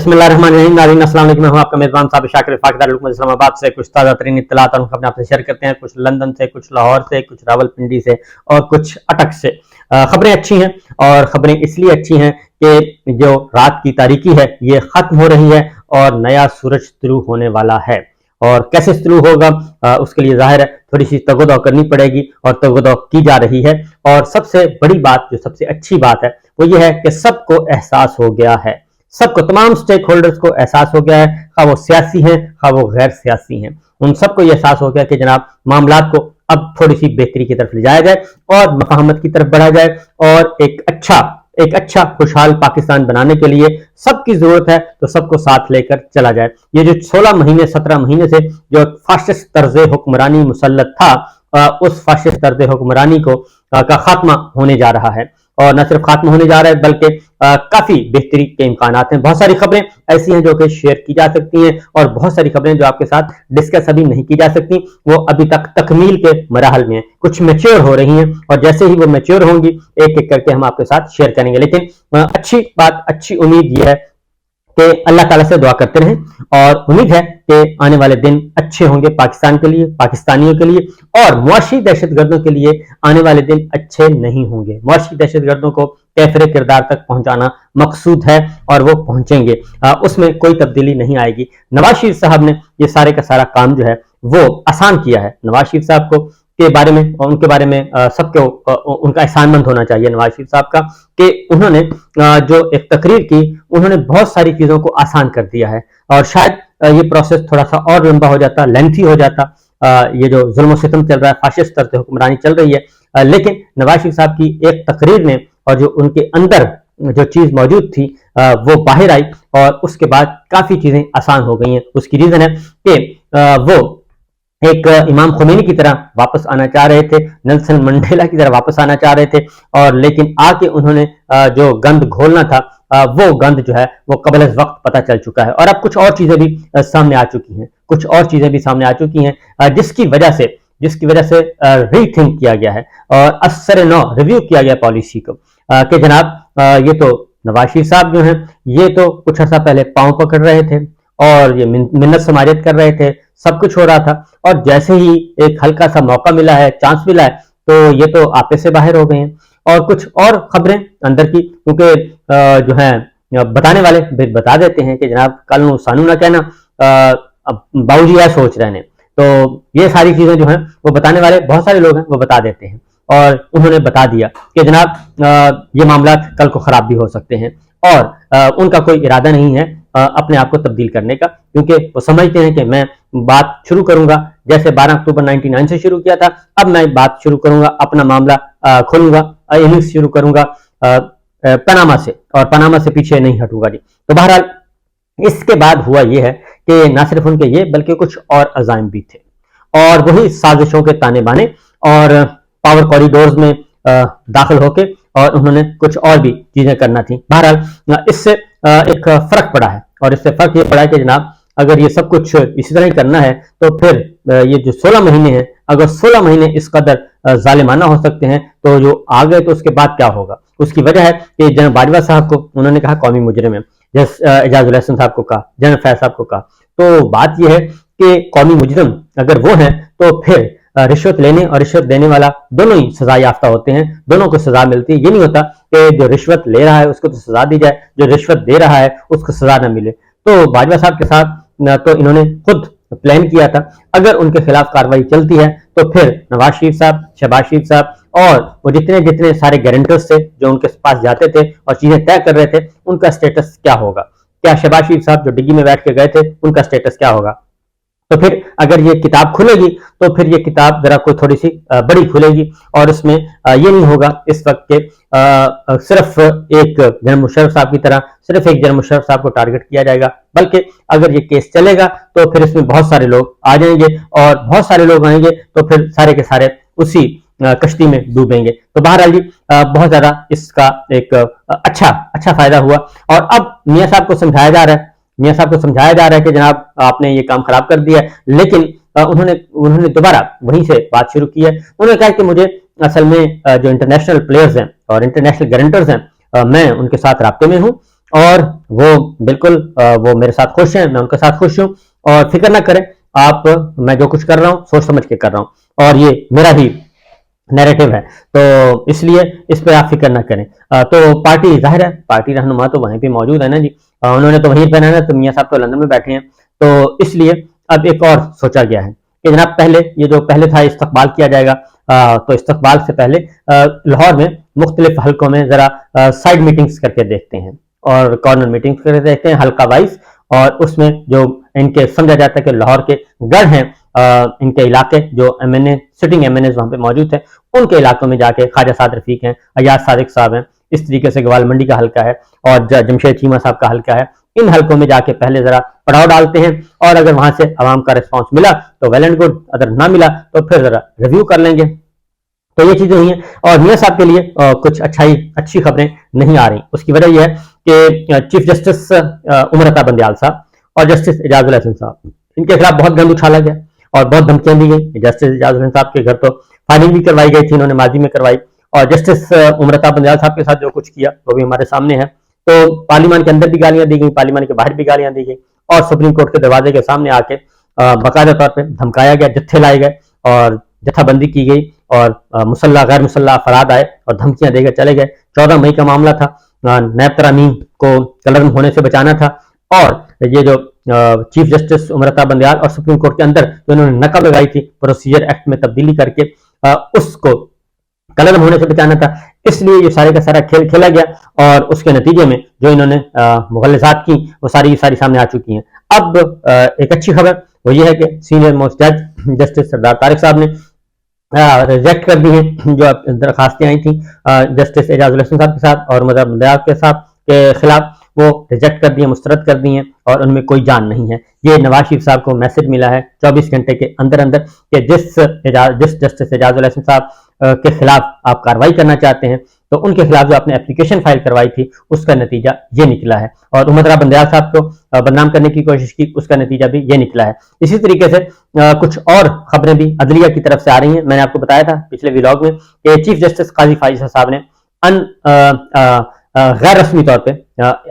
बिस्मिल्लाहिर्रहमानिर्रहीम। नाज़रीन अस्सलाम वालेकुम। मैं हूं आपका मेज़बान साबिर शाकिर फाकिर इस्लामाबाद से कुछ ताज़ा तरीन इत्तलात और खबरें आपसे शेयर करते हैं। कुछ लंदन से, कुछ लाहौर से, कुछ रावलपिंडी से और कुछ अटक से। खबरें अच्छी हैं और खबरें इसलिए अच्छी हैं कि जो रात की तारीकी है ये ख़त्म हो रही है और नया सूरज तुलू होने वाला है। और कैसे तुलू होगा उसके लिए ज़ाहिर है थोड़ी सी तगोदौ करनी पड़ेगी और तगोदौ की जा रही है। और सबसे बड़ी बात, जो सबसे अच्छी बात है, वो ये है कि सबको एहसास हो गया है, सबको, तमाम स्टेक होल्डर्स को एहसास हो गया है, खा वो सियासी हैं खा वो गैर सियासी हैं, उन सबको ये एहसास हो गया कि जनाब मामलात को अब थोड़ी सी बेहतरी की तरफ ले जाया जाए और मफाहमत की तरफ बढ़ा जाए और एक अच्छा खुशहाल पाकिस्तान बनाने के लिए सबकी जरूरत है तो सबको साथ लेकर चला जाए। ये जो 16 महीने 17 महीने से जो फाशिस्ट तर्ज हुक्मरानी मुसल्लत था, उस फाशिस्ट तर्ज हुक्मरानी को का खात्मा होने जा रहा है। और न सिर्फ खात्मा होने जा रहा है बल्कि काफी बेहतरी के इम्कानात हैं। बहुत सारी खबरें ऐसी हैं जो कि शेयर की जा सकती हैं और बहुत सारी खबरें जो आपके साथ डिस्कस अभी नहीं की जा सकती, वो अभी तक तकमील के मराहल में हैं, कुछ मैच्योर हो रही हैं और जैसे ही वो मैच्योर होंगी एक एक करके हम आपके साथ शेयर करेंगे। लेकिन अच्छी बात, अच्छी उम्मीद ये है कि अल्लाह ताला से दुआ करते रहें और उम्मीद है कि आने वाले दिन अच्छे होंगे पाकिस्तान के लिए, पाकिस्तानियों के लिए, और मुआशी दहशतगर्दों के लिए आने वाले दिन अच्छे नहीं होंगे। मुआशी दहशतगर्दों को कैफरे किरदार तक पहुंचाना मकसूद है और वो पहुंचेंगे, उसमें कोई तब्दीली नहीं आएगी। नवाज शरीफ साहब ने ये सारे का सारा काम जो है वो आसान किया है। नवाज शरीफ साहब को के बारे में और उनके बारे में सबको उनका एहसानमंद होना चाहिए नवाज शरीफ साहब का, कि उन्होंने जो एक तकरीर की, उन्होंने बहुत सारी चीजों को आसान कर दिया है। और शायद ये प्रोसेस थोड़ा सा और लंबा हो जाता, लेंथी हो जाता, ये जो जुल्म सितम चल रहा है, फाशिस्ट तर्ज हुक्मरानी चल रही है, लेकिन नवाज शरीफ साहब की एक तकरीर में और जो उनके अंदर जो चीज मौजूद थी वो बाहर आई और उसके बाद काफी चीजें आसान हो गई हैं। उसकी रीजन है कि वो एक इमाम खुमैनी की तरह वापस आना चाह रहे थे, नेल्सन मंडेला की तरह वापस आना चाह रहे थे, और लेकिन आके उन्होंने जो गंद घोलना था वो गंद जो है वो कबल वक्त पता चल चुका है। और अब कुछ और चीजें भी सामने आ चुकी हैं, कुछ और चीजें भी सामने आ चुकी हैं जिसकी वजह से रीथिंक किया गया है और असर नौ रिव्यू किया गया पॉलिसी को, कि जनाब ये तो नवाज शरीफ साहब जो हैं ये तो कुछ अर्सा पहले पांव पकड़ रहे थे और ये मिन्नत समाजत कर रहे थे, सब कुछ हो रहा था, और जैसे ही एक हल्का सा मौका मिला है, चांस मिला है, तो ये तो आपे से बाहर हो गए हैं। और कुछ और खबरें अंदर की, क्योंकि जो है बताने वाले बता देते हैं कि जनाब कल नु सानू ना कहना, बाबूजी यह सोच रहे हैं, तो ये सारी चीजें जो हैं वो बताने वाले बहुत सारे लोग हैं, वो बता देते हैं। और उन्होंने बता दिया कि जनाब ये मामला कल को खराब भी हो सकते हैं और उनका कोई इरादा नहीं है अपने आप को तब्दील करने का, क्योंकि वो समझते हैं कि मैं बात शुरू करूंगा जैसे 12 अक्टूबर 99 से शुरू किया था, अब मैं बात शुरू करूंगा, अपना मामला खोलूंगा, इनिंग्स शुरू करूंगा पनामा से, और पनामा से पीछे नहीं हटूंगा जी। तो बहरहाल इसके बाद हुआ यह है कि ना सिर्फ उनके ये बल्कि कुछ और अज़ाइम भी थे और वही साजिशों के ताने बाने और पावर कॉरिडोर्स में दाखिल होके और उन्होंने कुछ और भी चीजें करना थी। बहरहाल इससे एक फर्क पड़ा है और इससे फर्क ये पड़ा है कि जनाब अगर ये सब कुछ इसी तरह ही करना है तो फिर ये जो 16 महीने हैं, अगर 16 महीने इस कदर जालिमाना हो सकते हैं तो जो आ गए तो उसके बाद क्या होगा। उसकी वजह है कि जनरल बाजवा साहब को उन्होंने कहा कौमी मुजरिम है, एजाजुल हसन साहब को कहा, जनरल फैज साहब को कहा। तो बात यह है कि कौमी मुजरिम अगर वो हैं तो फिर रिश्वत लेने और रिश्वत देने वाला दोनों ही सजा याफ्ता होते हैं, दोनों को सजा मिलती है। ये नहीं होता कि जो रिश्वत ले रहा है उसको तो सजा दी जाए, जो रिश्वत दे रहा है उसको सजा ना मिले। तो बाजवा साहब के साथ तो इन्होंने खुद प्लान किया था, अगर उनके खिलाफ कार्रवाई चलती है तो फिर नवाज शरीफ साहब, शहबाज शरीफ साहब और वो जितने सारे गारंटर्स थे जो उनके पास जाते थे और चीजें तय कर रहे थे, उनका स्टेटस क्या होगा। क्या शहबाज शरीफ साहब जो डिग्गी में बैठ के गए थे उनका स्टेटस क्या होगा। तो फिर अगर ये किताब खुलेगी तो फिर ये किताब जरा कोई थोड़ी सी बड़ी खुलेगी और उसमें ये नहीं होगा इस वक्त के सिर्फ एक जनरल मुशर्रफ साहब की तरह सिर्फ एक जनरल मुशर्रफ साहब को टारगेट किया जाएगा, बल्कि अगर ये केस चलेगा तो फिर इसमें बहुत सारे लोग आ जाएंगे और बहुत सारे लोग आएंगे तो फिर सारे के सारे उसी कश्ती में डूबेंगे। तो बहरहाल जी बहुत ज्यादा इसका एक अच्छा फायदा हुआ और अब मियां साहब को समझाया जा रहा है कि जनाब आपने ये काम खराब कर दिया है, लेकिन उन्होंने दोबारा वहीं से बात शुरू की है। उन्होंने कहा कि मुझे असल में जो इंटरनेशनल प्लेयर्स हैं और इंटरनेशनल गारंटर्स हैं मैं उनके साथ राब्ते में हूं اور وہ بالکل وہ میرے ساتھ خوش ہیں, میں ان کے ساتھ خوش ہوں, اور فکر نہ کریں آپ, میں جو کچھ کر رہا ہوں سوچ سمجھ کے کر رہا ہوں, اور یہ میرا ہی نیریٹو ہے, تو اس لیے اس پہ آپ فکر نہ کریں. تو پارٹی ظاہر ہے, پارٹی رہنما تو وہیں پہ موجود ہے نا جی, انہوں نے تو وہیں پہ رہنا, تو میاں صاحب تو لندن میں بیٹھے ہیں, تو اس لیے اب ایک اور سوچا گیا ہے کہ جناب پہلے یہ جو پہلے تھا استقبال کیا جائے گا, تو استقبال سے پہلے لاہور میں مختلف حلقوں میں ذرا سائڈ میٹنگز کر کے دیکھتے ہیں, اور کارنر میٹنگز کر کے دیکھتے ہیں حلقہ وائز, اور اس میں جو ان کے سمجھا جاتا ہے کہ لاہور کے گڑھ ہیں, ان کے علاقے جو ایم این اے سٹنگ ایم این اے وہاں پہ موجود ہیں, ان کے علاقوں میں جا کے خواجہ سعد رفیق ہیں, ایاز صادق صاحب ہیں, اس طریقے سے گوال منڈی کا حلقہ ہے, اور جمشید چیمہ صاحب کا حلقہ ہے, ان حلقوں میں جا کے پہلے ذرا پڑاؤ ڈالتے ہیں, اور اگر وہاں سے عوام کا ریسپانس ملا تو ویل اینڈ گڈ, اگر نہ ملا تو پھر ذرا ریویو کر لیں گے. تو یہ چیزیں ہوئی ہیں, اور میاں صاحب کے لیے کچھ اچھی خبریں نہیں آ رہی. اس کی وجہ یہ ہے کہ چیف جسٹس عمر عطا بندیال صاحب اور جسٹس اعجاز الحسن صاحب, ان کے خلاف بہت گند اچھالا گیا اور بہت دھمکیاں دی گئی. جسٹس اعجاز الحسن صاحب کے گھر تو فائرنگ بھی کروائی گئی تھی, انہوں نے ماضی میں کروائی, اور جسٹس عمر عطا بندیال صاحب کے ساتھ جو کچھ کیا وہ بھی ہمارے سامنے ہے. تو پارلیمان کے اندر بھی گالیاں دی گئی, پارلیمان کے باہر بھی گالیاں دی گئی, اور سپریم کورٹ کے دروازے کے سامنے آ کے باقاعدہ طور پہ دھمکایا گیا, جتھے لائے گئے اور جتھا بندی کی گئی, اور مسلح غیر مسلح افراد آئے اور دھمکیاں دے کر چلے گئے. 14 مئی کا معاملہ تھا, نیب ترامیم کو کلرم ہونے سے بچانا تھا, اور یہ جو چیف جسٹس عمر عطا بندیال اور سپریم کورٹ کے اندر جو انہوں نے نقب لگائی تھی پروسیجر ایکٹ میں تبدیلی کر کے, اس کو کلرم ہونے سے بچانا تھا. اس لیے یہ سارے کا سارا کھیل کھیلا گیا, اور اس کے نتیجے میں جو انہوں نے مغلظات کی وہ ساری سامنے آ چکی ہیں. اب ایک اچھی خبر وہ یہ ہے کہ سینئر موسٹ جج جسٹس سردار طارق صاحب نے ریجیکٹ کر دی ہیں جو درخواستیں آئی تھیں جسٹس اعجاز الحسن صاحب کے ساتھ اور عمر عطا بندیال کے صاحب کے خلاف, وہ ریجیکٹ کر دی ہیں, مسترد کر دی ہیں, اور ان میں کوئی جان نہیں ہے. یہ نواز شریف صاحب کو میسج ملا ہے 24 گھنٹے کے اندر اندر کہ جس جسٹس اعجاز الحسن صاحب کے خلاف آپ کارروائی کرنا چاہتے ہیں, تو ان کے خلاف جو آپ نے اپلیکیشن فائل کروائی تھی اس کا نتیجہ یہ نکلا ہے, اور عمر عطا بندیال صاحب کو بدنام کرنے کی کوشش کی, اس کا نتیجہ بھی یہ نکلا ہے. اسی طریقے سے کچھ اور خبریں بھی عدلیہ کی طرف سے آ رہی ہیں. میں نے آپ کو بتایا تھا پچھلے ویلاگ میں کہ چیف جسٹس قاضی فائز صاحب نے غیر رسمی طور پہ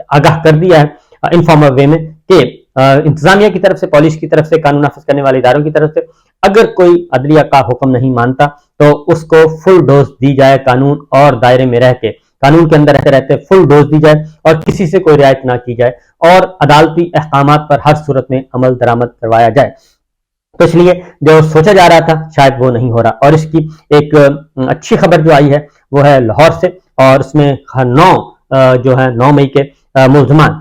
آگاہ کر دیا ہے انفارمل وے میں کہ انتظامیہ کی طرف سے, پولیس کی طرف سے, قانون نافذ کرنے والے اداروں کی طرف سے اگر کوئی عدلیہ کا حکم نہیں مانتا تو اس کو فل ڈوز دی جائے, قانون اور دائرے میں رہ کے, قانون کے اندر رہتے رہتے فل ڈوز دی جائے, اور کسی سے کوئی رعایت نہ کی جائے, اور عدالتی احکامات پر ہر صورت میں عمل درآمد کروایا جائے. تو اس لیے جو سوچا جا رہا تھا شاید وہ نہیں ہو رہا. اور اس کی ایک اچھی خبر جو آئی ہے وہ ہے لاہور سے, اور اس میں 9 مئی کے ملزمان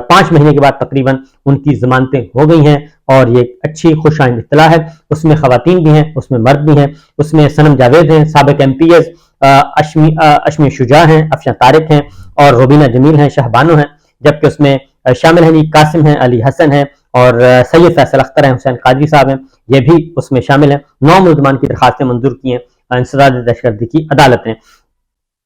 5 مہینے کے بعد تقریباً ان کی ضمانتیں ہو گئی ہیں, اور یہ اچھی خوش آئند اطلاع ہے. اس میں خواتین بھی ہیں, اس میں مرد بھی ہیں, اس میں صنم جاوید ہیں, سابق ایم پی ایس, اشمی شجاع ہیں, افشاں طارق ہیں, اور روبینہ جمیل ہیں, شہبانو ہیں, جبکہ اس میں شامل ہیں جی قاسم ہیں, علی حسن ہیں, اور سید فیصل اختر ہیں, حسین قادری صاحب ہیں, یہ بھی اس میں شامل ہیں. 9 ملزمان کی درخواستیں منظور کی ہیں انسداد دہشت گردی کی عدالت نے.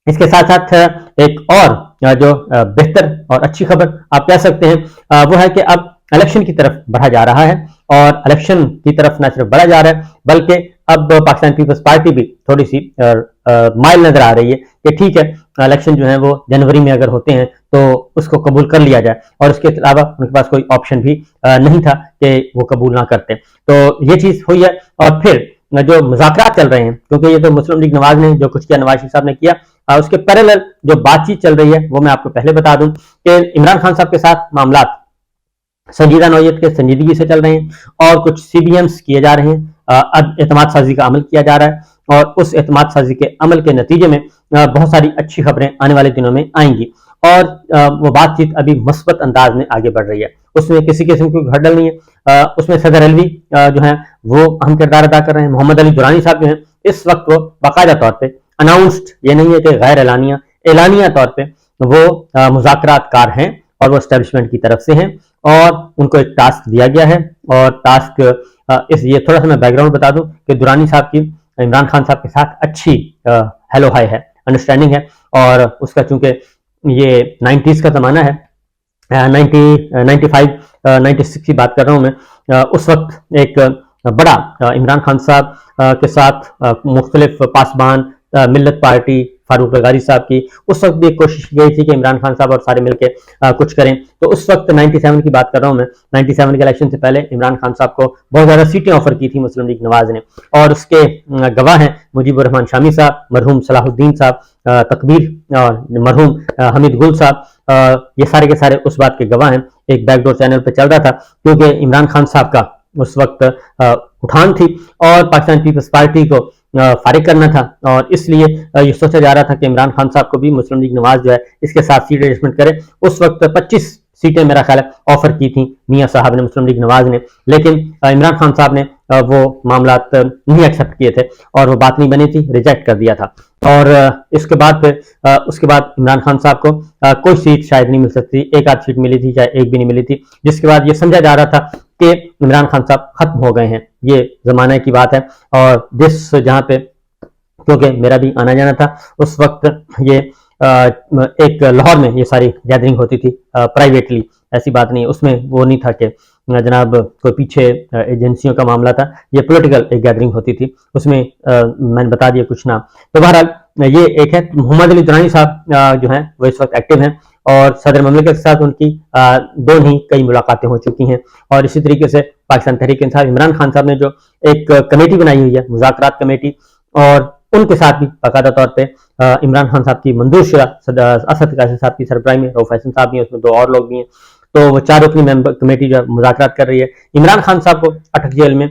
اس کے ساتھ ساتھ ایک اور جو بہتر اور اچھی خبر آپ کہہ سکتے ہیں وہ ہے کہ اب الیکشن کی طرف بڑھا جا رہا ہے, اور الیکشن کی طرف نہ صرف بڑھا جا رہا ہے بلکہ اب پاکستان پیپلز پارٹی بھی تھوڑی سی مائل نظر آ رہی ہے کہ ٹھیک ہے الیکشن جو ہیں وہ جنوری میں اگر ہوتے ہیں تو اس کو قبول کر لیا جائے, اور اس کے علاوہ ان کے پاس کوئی آپشن بھی نہیں تھا کہ وہ قبول نہ کرتے. تو یہ چیز ہوئی ہے. اور پھر جو مذاکرات چل رہے ہیں, کیونکہ یہ تو مسلم لیگ نواز نے جو کچھ کیا, نواز شریف صاحب نے کیا, اس کے پیرالل جو بات چیت چل رہی ہے وہ میں آپ کو پہلے بتا دوں کہ عمران خان صاحب کے ساتھ معاملات سنجیدہ نوعیت کے سنجیدگی سے چل رہے ہیں, اور کچھ سی بی ایمز کیے جا رہے ہیں, اعتماد سازی کا عمل کیا جا رہا ہے, اور اس اعتماد سازی کے عمل کے نتیجے میں بہت ساری اچھی خبریں آنے والے دنوں میں آئیں گی, اور وہ بات چیت ابھی مثبت انداز میں آگے بڑھ رہی ہے. اس میں کسی قسم کی گھڑبڑ نہیں ہے. اس میں صدر علوی جو ہیں وہ اہم کردار ادا کر رہے ہیں. محمد علی درانی صاحب جو ہیں اس وقت وہ باقاعدہ طور پہ اناؤنسڈ, یہ نہیں ہے کہ غیر اعلانیہ طور پہ وہ مذاکرات کار ہیں, اور وہ اسٹیبلشمنٹ کی طرف سے ہیں, اور ان کو ایک ٹاسک دیا گیا ہے. اور ٹاسک یہ تھوڑا سا میں بیک گراؤنڈ بتا دوں کہ درانی صاحب کی عمران خان صاحب کے ساتھ اچھی ہیلو ہائی ہے, انڈرسٹینڈنگ ہے, اور اس کا چونکہ یہ 90s کا زمانہ ہے, 95 96 کی بات کر رہا ہوں میں, اس وقت ایک بڑا عمران خان صاحب کے ساتھ مختلف پاسبان, ملت پارٹی, फारूक लगारी साहब की, उस वक्त भी एक कोशिश की गई थी कि इमरान खान साहब और सारे मिलकर कुछ करें। तो उस वक्त 97 की बात कर रहा हूं मैं, 97 के इलेक्शन से पहले इमरान खान साहब को बहुत ज्यादा सीटें ऑफर की थी मुस्लिम लीग नवाज ने, और उसके गवाह हैं मुजीबुर रहमान शामी साहब, मरहूम सलाहुद्दीन साहब, तकबीर और मरहूम हमीद गुल साहब, ये सारे के सारे उस बात के गवाह हैं। एक बैकडोर चैनल पे चल रहा था, क्योंकि इमरान खान साहब का उस वक्त उठान थी और पाकिस्तान पीपल्स पार्टी को फारिग करना था, और इसलिए ये सोचा जा रहा था कि इमरान खान साहब को भी मुस्लिम लीग नवाज जो है इसके साथ सीट एडजस्टमेंट करे। उस वक्त 25 सीटें मेरा ख्याल है ऑफर की थी मियां साहब ने, मुस्लिम लीग नवाज ने, लेकिन इमरान खान साहब ने वो मामलात नहीं एक्सेप्ट किए थे और वो बात नहीं बनी थी, रिजेक्ट कर दिया था। और इसके बाद फिर उसके बाद इमरान खान साहब को कोई सीट शायद नहीं मिल सकती, एक आध सीट मिली थी, चाहे एक भी नहीं मिली थी, जिसके बाद ये समझा जा रहा था कि इमरान खान साहब खत्म हो गए हैं। ये जमाने की बात है, और जिस जहाँ पे, क्योंकि मेरा भी आना जाना था उस वक्त, ये एक लाहौर में ये सारी गैदरिंग होती थी प्राइवेटली, ऐसी बात नहीं, उसमें वो नहीं था कि जनाब कोई पीछे एजेंसियों का मामला था, ये पॉलिटिकल एक गैदरिंग होती थी, उसमें मैंने बता दिया कुछ नाम। तो बहरहाल ये एक है, मोहम्मद अली दुरानी साहब जो हैं वो इस वक्त एक्टिव हैं, और सदर ममलिकत के साथ उनकी दो नहीं कई मुलाकातें हो चुकी हैं। और इसी तरीके से पाकिस्तान तहरीक इंसाफ, इमरान खान साहब ने जो एक कमेटी बनाई हुई है, मुज़ाकरात कमेटी, और उनके साथ भी बाकायदा तौर पे इमरान खान साहब की मंजूर शुदा असद कासिम साहब की सरबराही में रऊफ हसन साहब भी हैं, उसमें दो और लोग भी हैं, तो वो 4 रुकनी मेंबर कमेटी जो मुज़ाकरात कर रही है। इमरान खान साहब को अटक जेल में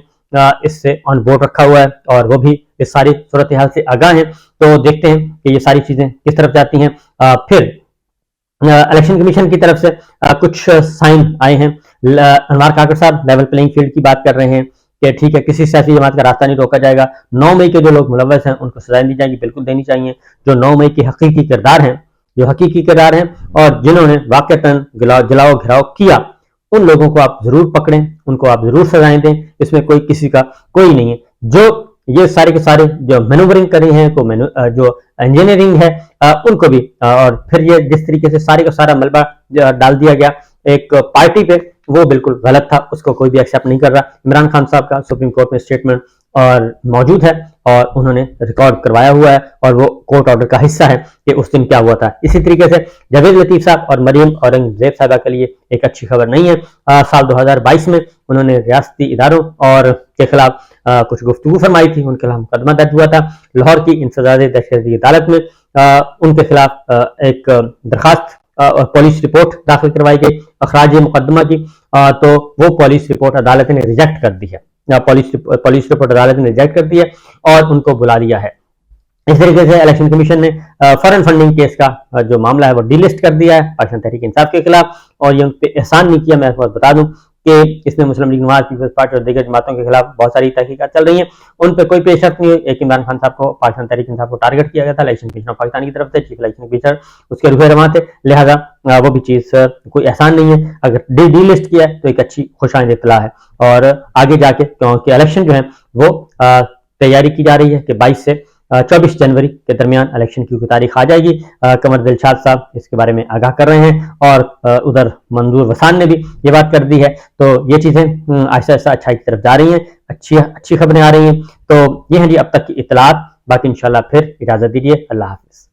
इससे ऑन बोर्ड रखा हुआ है, और वो भी इस सारी सूरत हाल से आगाह हैं। तो देखते हैं कि ये सारी चीजें किस तरफ जाती हैं। फिर इलेक्शन कमीशन की तरफ से कुछ साइन आए हैं। अनवार काकड़ साहब लेवल प्लेइंग फील्ड की बात कर रहे हैं कि ठीक है, किसी सियासी जमात का रास्ता नहीं रोका जाएगा, 9 मई के जो लोग मुलव्वस हैं उनको सजाएं दी जाएंगी, बिल्कुल देनी चाहिए। जो 9 मई के हकीकी किरदार हैं, और जिन्होंने वाकईतन जलाओ घिराव किया, उन लोगों को आप जरूर पकड़ें, उनको आप जरूर सजाएं दें, इसमें कोई किसी का कोई नहीं है। जो ये सारे के सारे जो मैनूवरिंग कर रहे हैं, जो इंजीनियरिंग है, उनको भी, और फिर ये जिस तरीके से सारे का सारा मलबा डाल दिया गया एक पार्टी पे, वो बिल्कुल गलत था, उसको कोई भी एक्सेप्ट नहीं कर रहा। इमरान खान साहब का सुप्रीम कोर्ट में स्टेटमेंट और मौजूद है, और उन्होंने रिकॉर्ड करवाया हुआ है, और वो कोर्ट ऑर्डर का हिस्सा है कि उस दिन क्या हुआ था। इसी तरीके से जावेद लतीफ साहब और मरियम औरंगजेब साहबा के लिए एक अच्छी खबर नहीं है। साल 2022 में उन्होंने रियासती इदारों और के खिलाफ कुछ गुफ्तगू फरमाई थी, उनके खिलाफ मुकदमा दर्ज हुआ था लाहौर की इंसदाद दहशतगर्दी अदालत में। उनके खिलाफ एक दरखास्त और पुलिस रिपोर्ट दाखिल करवाई गई अखराज मुकदमा की, तो वो पुलिस रिपोर्ट अदालत ने रिजेक्ट कर दी है। पुलिस रिपोर्ट अदालत ने रिजेक्ट कर दी है और उनको बुला लिया है। इस तरीके से इलेक्शन कमीशन ने फॉरेन फंडिंग केस का जो मामला है वो डिलिस्ट कर दिया है पाकिस्तान तहरीक इंसाफ के खिलाफ, और ये उन पर एहसान नहीं किया। मैं आपको बता दूं कि इसमें मुस्लिम लीग नवाज, पीपल्स पार्टी और दीगर जमातों के खिलाफ बहुत सारी तहकीकात चल रही हैं, उन पर कोई पेश नहीं है। एक इमरान खान साहब को पाकिस्तान तहरीक इंसाफ को टारगेट किया गया था इलेक्शन कमीशन ऑफ पाकिस्तान की तरफ से, चीफ इलेक्शन कमीशनर उसके रुखे रवां थे, लिहाजा वो भी चीज कोई एहसान नहीं है। अगर डिलिस्ट किया है तो एक अच्छी खुशाइंद इत्तला है, और आगे जाके क्योंकि इलेक्शन जो है वो तैयारी की जा रही है कि 22 से 24 जनवरी के दरमियान इलेक्शन की तारीख आ जाएगी। कमर दिलशाद साहब इसके बारे में आगाह कर रहे हैं, और उधर मंजूर वसान ने भी ये बात कर दी है। तो ये चीजें आहिस्ता आहिस्ता अच्छाई की तरफ जा रही हैं, अच्छी खबरें आ रही हैं। तो ये हैं जी अब तक की इत्तलात। बाकी इंशाल्लाह फिर इजाजत दीजिए, अल्लाह हाफिज।